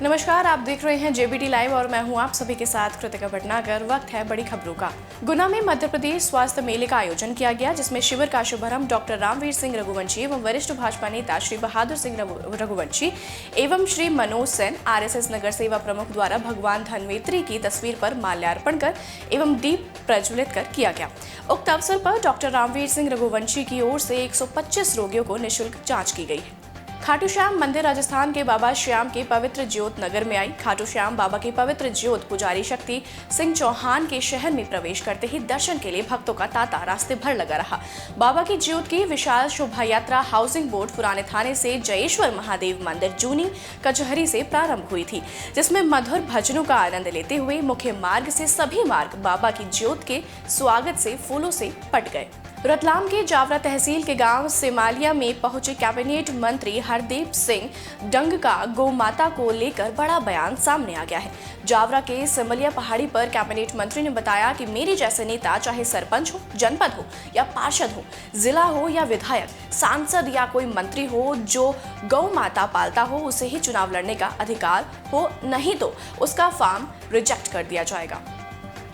नमस्कार, आप देख रहे हैं जेबीटी लाइव और मैं हूं आप सभी के साथ कृतिका भटनागर। वक्त है बड़ी खबरों का। गुना में मध्य प्रदेश स्वास्थ्य मेले का आयोजन किया गया, जिसमें शिविर का शुभारंभ डॉक्टर रामवीर सिंह रघुवंशी एवं वरिष्ठ भाजपा नेता श्री बहादुर सिंह रघुवंशी एवं श्री मनोज सेन आरएसएस नगर सेवा प्रमुख द्वारा भगवान धन्वंतरि की तस्वीर पर माल्यार्पण कर एवं दीप प्रज्वलित कर किया गया। उक्त अवसर पर डॉक्टर रामवीर सिंह रघुवंशी की ओर से 125 रोगियों को निःशुल्क जाँच की गई है। खाटू श्याम मंदिर राजस्थान के बाबा श्याम के पवित्र ज्योत नगर में आई। खाटू श्याम बाबा की पवित्र ज्योत पुजारी शक्ति सिंह चौहान के शहर में प्रवेश करते ही दर्शन के लिए भक्तों का तांता रास्ते भर लगा रहा। बाबा की ज्योत की विशाल शोभा यात्रा हाउसिंग बोर्ड पुराने थाने से जयेश्वर महादेव मंदिर जूनी कचहरी से प्रारंभ हुई थी, जिसमें मधुर भजनों का आनंद लेते हुए मुख्य मार्ग से सभी मार्ग बाबा की ज्योत के स्वागत से फूलों से पट गए। रतलाम के जावरा तहसील के गांव सिमालिया में पहुंचे कैबिनेट मंत्री हरदीप सिंह डंग का गौ माता को लेकर बड़ा बयान सामने आ गया है। जावरा के सिमलिया पहाड़ी पर कैबिनेट मंत्री ने बताया कि मेरे जैसे नेता, चाहे सरपंच हो, जनपद हो या पार्षद हो, जिला हो या विधायक, सांसद या कोई मंत्री हो, जो गौ माता पालता हो उसे ही चुनाव लड़ने का अधिकार हो, नहीं तो उसका फॉर्म रिजेक्ट कर दिया जाएगा।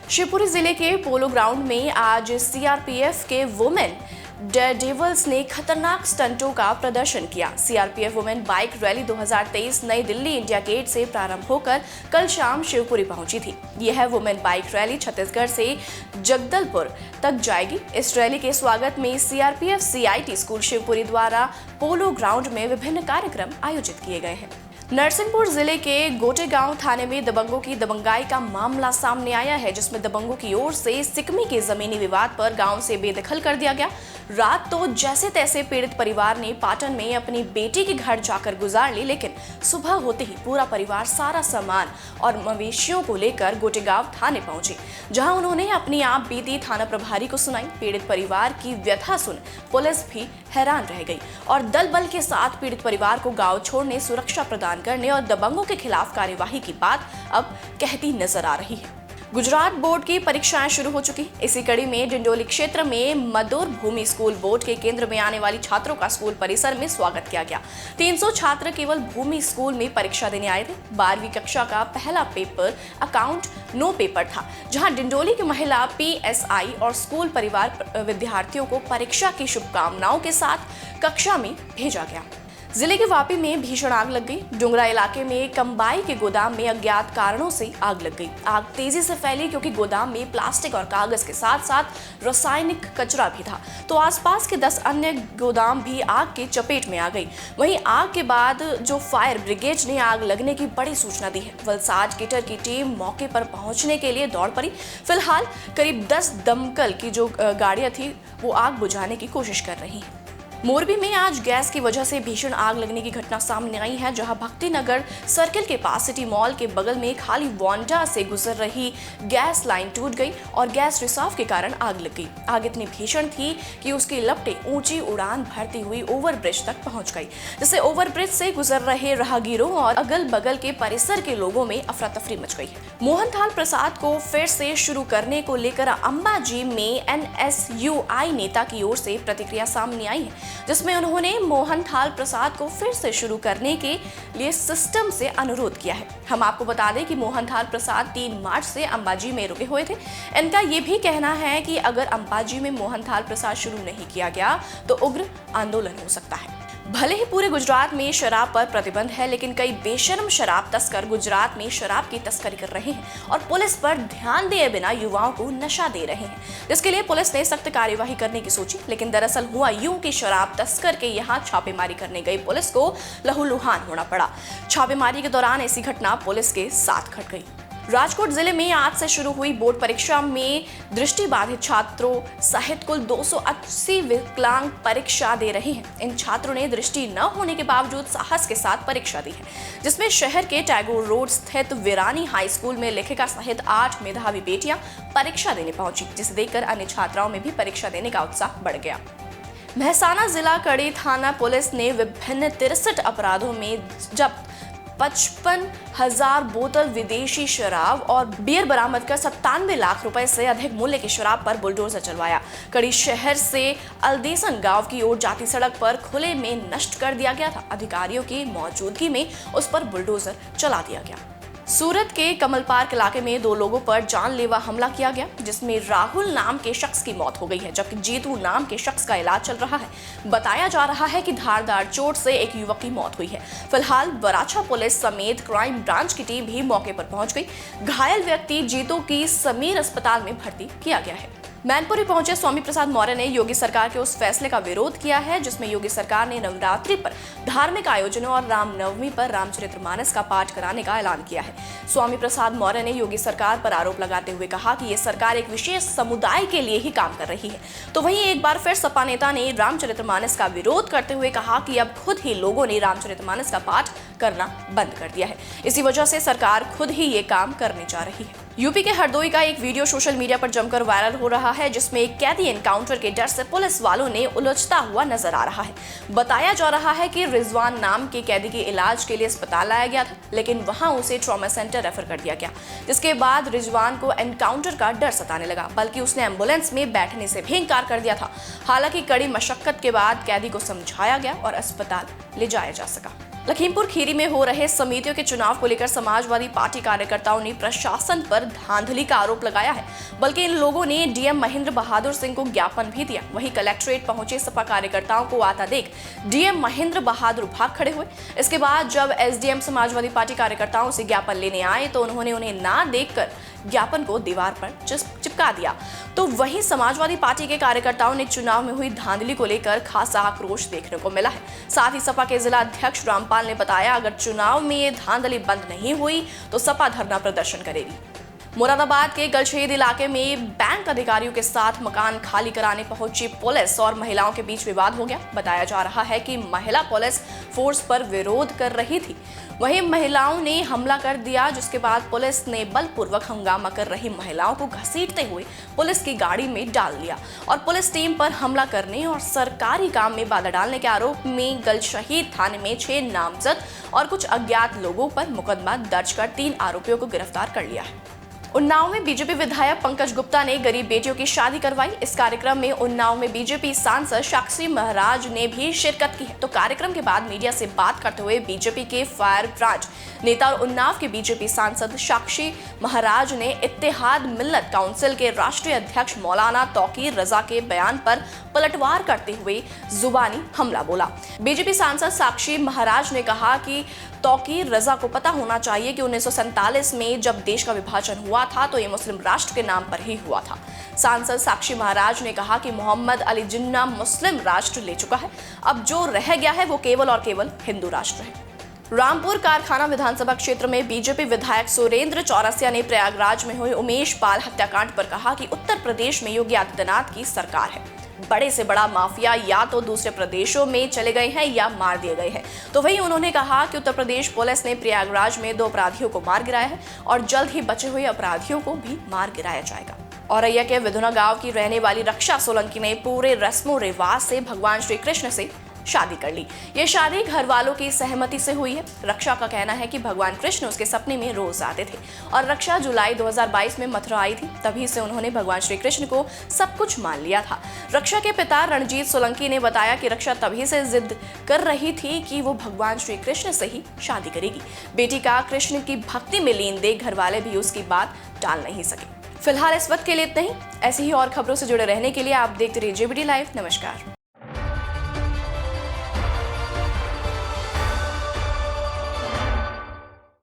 शिवपुरी जिले के पोलो ग्राउंड में आज सीआरपीएफ के वुमेन डेयरडेविल्स ने खतरनाक स्टंटों का प्रदर्शन किया। सीआरपीएफ वुमेन बाइक रैली 2023 नई दिल्ली इंडिया गेट से प्रारंभ होकर कल शाम शिवपुरी पहुंची थी। यह वुमेन बाइक रैली छत्तीसगढ़ से जगदलपुर तक जाएगी। इस रैली के स्वागत में सीआरपीएफ सीआईटी स्कूल शिवपुरी द्वारा पोलो ग्राउंड में विभिन्न कार्यक्रम आयोजित किए गए हैं। नरसिंहपुर जिले के गोटेगांव थाने में दबंगों की दबंगाई का मामला सामने आया है, जिसमें दबंगों की ओर से सिकमी के जमीनी विवाद पर गांव से बेदखल कर दिया गया। रात तो जैसे तैसे पीड़ित परिवार ने पाटन में अपनी बेटी के घर जाकर गुजार ली, लेकिन सुबह होते ही पूरा परिवार सारा सामान और मवेशियों को लेकर गोटेगांव थाने पहुंचे, जहां उन्होंने अपनी आप बीती थाना प्रभारी को सुनाई। पीड़ित परिवार की व्यथा सुन पुलिस भी हैरान रह गई और दल बल के साथ पीड़ित परिवार को गांव छोड़ने, सुरक्षा प्रदान करने और दबंगों के खिलाफ कार्यवाही की बात अब कहती नजर आ रही है। गुजरात बोर्ड की परीक्षाएं शुरू हो चुकी। इसी कड़ी में डिंडोली क्षेत्र में मदोर भूमि स्कूल बोर्ड के केंद्र में आने वाली छात्रों का स्कूल परिसर में स्वागत किया गया। 300 छात्र केवल भूमि स्कूल में परीक्षा देने आए थे। 12वीं कक्षा का पहला पेपर अकाउंट नो पेपर था, जहां डिंडोली की महिला पीएसआई और स्कूल परिवार विद्यार्थियों को परीक्षा की शुभकामनाओं के साथ कक्षा में भेजा गया। जिले के वापी में भीषण आग लग गई। डुंगरा इलाके में कंबाई के गोदाम में अज्ञात कारणों से आग लग गई। आग तेजी से फैली क्योंकि गोदाम में प्लास्टिक और कागज के साथ साथ रासायनिक कचरा भी था, तो आसपास के 10 अन्य गोदाम भी आग के चपेट में आ गई। वहीं आग के बाद जो फायर ब्रिगेड ने आग लगने की बड़ी सूचना दी है। वलसाड गिटर की टीम मौके पर पहुंचने के लिए दौड़ पड़ी। फिलहाल करीब 10 दमकल की जो गाड़ियां थी वो आग बुझाने की कोशिश कर रही है। मोरबी में आज गैस की वजह से भीषण आग लगने की घटना सामने आई है, जहां भक्ति नगर सर्किल के पास सिटी मॉल के बगल में खाली वांडा से गुजर रही गैस लाइन टूट गई और गैस रिसाव के कारण आग लग गई। आग इतनी भीषण थी कि उसकी लपटें ऊंची उड़ान भरती हुई ओवरब्रिज तक पहुंच गई, जिससे ओवरब्रिज से गुजर रहे राहगीरों और अगल बगल के परिसर के लोगों में अफरा तफरी मच गई। मोहनथाल प्रसाद को फिर से शुरू करने को लेकर अंबाजी में एनएसयूआई नेता की ओर से प्रतिक्रिया सामने आई है, जिसमें उन्होंने मोहनथाल प्रसाद को फिर से शुरू करने के लिए सिस्टम से अनुरोध किया है। हम आपको बता दें कि मोहनथाल प्रसाद 3 मार्च से अंबाजी में रुके हुए थे। इनका ये भी कहना है कि अगर अंबाजी में मोहनथाल प्रसाद शुरू नहीं किया गया तो उग्र आंदोलन हो सकता है। भले ही पूरे गुजरात में शराब पर प्रतिबंध है, लेकिन कई बेशर्म शराब तस्कर गुजरात में शराब की तस्करी कर रहे हैं और पुलिस पर ध्यान दिए बिना युवाओं को नशा दे रहे हैं, जिसके लिए पुलिस ने सख्त कार्यवाही करने की सोची। लेकिन दरअसल हुआ यूं कि शराब तस्कर के यहाँ छापेमारी करने गई पुलिस को लहूलुहान होना पड़ा। छापेमारी के दौरान ऐसी घटना पुलिस के साथ घट गई। राजकोट जिले में आज से शुरू हुई बोर्ड परीक्षा में दृष्टिबाधित छात्रों सहित कुल 280 विकलांग परीक्षा दे रहे हैं। इन छात्रों ने दृष्टि न होने के बावजूद साहस के साथ परीक्षा दी है, जिसमें शहर के टैगोर रोड स्थित वीरानी हाई स्कूल में लेखिका सहित 8 मेधावी बेटियां परीक्षा देने पहुंची, जिसे देखकर अन्य छात्राओं में भी परीक्षा देने का उत्साह बढ़ गया। मेहसाना जिला कड़ी थाना पुलिस ने विभिन्न 63 अपराधों में जब्त 55,000 बोतल विदेशी शराब और बियर बरामद कर 97 लाख रुपए से अधिक मूल्य की शराब पर बुलडोजर चलवाया। कड़ी शहर से अलदेसन गांव की ओर जाती सड़क पर खुले में नष्ट कर दिया गया था। अधिकारियों की मौजूदगी में उस पर बुलडोजर चला दिया गया। सूरत के कमल पार्क इलाके में 2 लोगों पर जानलेवा हमला किया गया, जिसमें राहुल नाम के शख्स की मौत हो गई है, जबकि जीतू नाम के शख्स का इलाज चल रहा है। बताया जा रहा है कि धारदार चोट से एक युवक की मौत हुई है। फिलहाल वराछा पुलिस समेत क्राइम ब्रांच की टीम भी मौके पर पहुंच गई। घायल व्यक्ति जीतू की समीर अस्पताल में भर्ती किया गया है। मैनपुरी पहुंचे स्वामी प्रसाद मौर्य ने योगी सरकार के उस फैसले का विरोध किया है जिसमें योगी सरकार ने नवरात्रि पर धार्मिक आयोजनों और रामनवमी पर रामचरितमानस का पाठ कराने का ऐलान किया है। स्वामी प्रसाद मौर्य ने योगी सरकार पर आरोप लगाते हुए कहा कि ये सरकार एक विशेष समुदाय के लिए ही काम कर रही है। तो वहीं एक बार फिर सपा नेता ने रामचरितमानस का विरोध करते हुए कहा कि अब खुद ही लोगों ने रामचरितमानस का पाठ करना बंद कर दिया है। इसी वजह से सरकार खुद ही ये काम करने जा रही है। यूपी के हरदोई का एक वीडियो सोशल मीडिया पर जमकर वायरल हो रहा है, जिसमें एक कैदी एनकाउंटर के डर से पुलिस वालों ने उलझता हुआ नजर आ रहा है। बताया जा रहा है कि रिजवान नाम के कैदी के इलाज के लिए अस्पताल लाया गया था, लेकिन वहां उसे ट्रॉमा सेंटर रेफर कर दिया गया। जिसके बाद रिजवान को एनकाउंटर का डर सताने लगा, बल्कि उसने एम्बुलेंस में बैठने से भी इंकार कर दिया था। हालांकि कड़ी मशक्कत के बाद कैदी को समझाया गया और अस्पताल ले जाया जा सका। लखीमपुर खीरी में हो रहे समितियों के चुनाव को लेकर समाजवादी पार्टी कार्यकर्ताओं ने प्रशासन पर धांधली का आरोप लगाया है, बल्कि इन लोगों ने डीएम महेंद्र बहादुर सिंह को ज्ञापन भी दिया। वहीं कलेक्ट्रेट पहुंचे सपा कार्यकर्ताओं को आता देख डीएम महेंद्र बहादुर भाग खड़े हुए। इसके बाद जब एसडीएम समाजवादी पार्टी कार्यकर्ताओं से ज्ञापन लेने आए तो उन्होंने उन्हें ना देखकर ज्ञापन को दीवार पर चिपका दिया। तो वहीं समाजवादी पार्टी के कार्यकर्ताओं ने चुनाव में हुई धांधली को लेकर खासा आक्रोश देखने को मिला है। साथ ही सपा के जिला अध्यक्ष रामपाल ने बताया, अगर चुनाव में ये धांधली बंद नहीं हुई तो सपा धरना प्रदर्शन करेगी। मुरादाबाद के गलशेद इलाके में बैंक अधिकारियों के साथ मकान खाली कराने पहुंची पुलिस और महिलाओं के बीच विवाद हो गया। बताया जा रहा है कि महिला पुलिस फोर्स पर विरोध कर रही थी, वहीं महिलाओं ने हमला कर दिया, जिसके बाद पुलिस ने बलपूर्वक हंगामा कर रही महिलाओं को घसीटते हुए पुलिस की गाड़ी में डाल दिया और पुलिस टीम पर हमला करने और सरकारी काम में बाधा डालने के आरोप में गलशहीद थाने में 6 नामजद और कुछ अज्ञात लोगों पर मुकदमा दर्ज कर 3 आरोपियों को गिरफ्तार कर लिया है। उन्नाव में बीजेपी विधायक पंकज गुप्ता ने गरीब बेटियों की शादी करवाई। इस कार्यक्रम में उन्नाव में बीजेपी सांसद साक्षी महाराज ने भी शिरकत की है। तो कार्यक्रम के बाद मीडिया से बात करते हुए बीजेपी के फायर ब्रांच नेता और उन्नाव के बीजेपी सांसद साक्षी महाराज ने इत्तेहाद मिल्लत काउंसिल के राष्ट्रीय अध्यक्ष मौलाना तौकीर रजा के बयान पर पलटवार करते हुए जुबानी हमला बोला। बीजेपी सांसद साक्षी महाराज ने कहा कि तौकीर रजा को पता होना चाहिए कि 1947 में जब देश का विभाजन हुआ था तो ये मुस्लिम राष्ट्र के नाम पर ही हुआ था। सांसद साक्षी महाराज ने कहा कि मोहम्मद अली जिन्ना मुस्लिम राष्ट्र ले चुका है, अब जो रह गया है वो केवल और केवल हिंदू राष्ट्र है। रामपुर कारखाना विधानसभा क्षेत्र में बीजेपी विधायक सुरेंद्र चौरसिया ने प्रयागराज में हुए उमेश पाल हत्याकांड पर कहा कि उत्तर प्रदेश में योगी आदित्यनाथ की सरकार है। बड़े से बड़ा माफिया या तो दूसरे प्रदेशों में चले गए हैं या मार दिए गए हैं। तो वहीं उन्होंने कहा कि उत्तर प्रदेश पुलिस ने प्रयागराज में 2 अपराधियों को मार गिराया है और जल्द ही बचे हुए अपराधियों को भी मार गिराया जाएगा। औरैया के विधुना गांव की रहने वाली रक्षा सोलंकी ने पूरे रस्मों रिवाज से भगवान श्री कृष्ण से शादी कर ली। ये शादी घर वालों की सहमति से हुई है। रक्षा का कहना है कि भगवान कृष्ण उसके सपने में रोज आते थे और रक्षा जुलाई 2022 में मथुरा आई थी, तभी से उन्होंने भगवान श्री कृष्ण को सब कुछ मान लिया था। रक्षा के पिता रणजीत सोलंकी ने बताया कि रक्षा तभी से जिद कर रही थी कि वो भगवान श्री कृष्ण से ही शादी करेगी। बेटी का कृष्ण की भक्ति में लीन देख घर वाले भी उसकी बात टाल नहीं सके। फिलहाल इस वक्त के लिए इतना ही। ऐसी ही और खबरों से जुड़े रहने के लिए आप देखते रहिए जेबीटी लाइव। नमस्कार।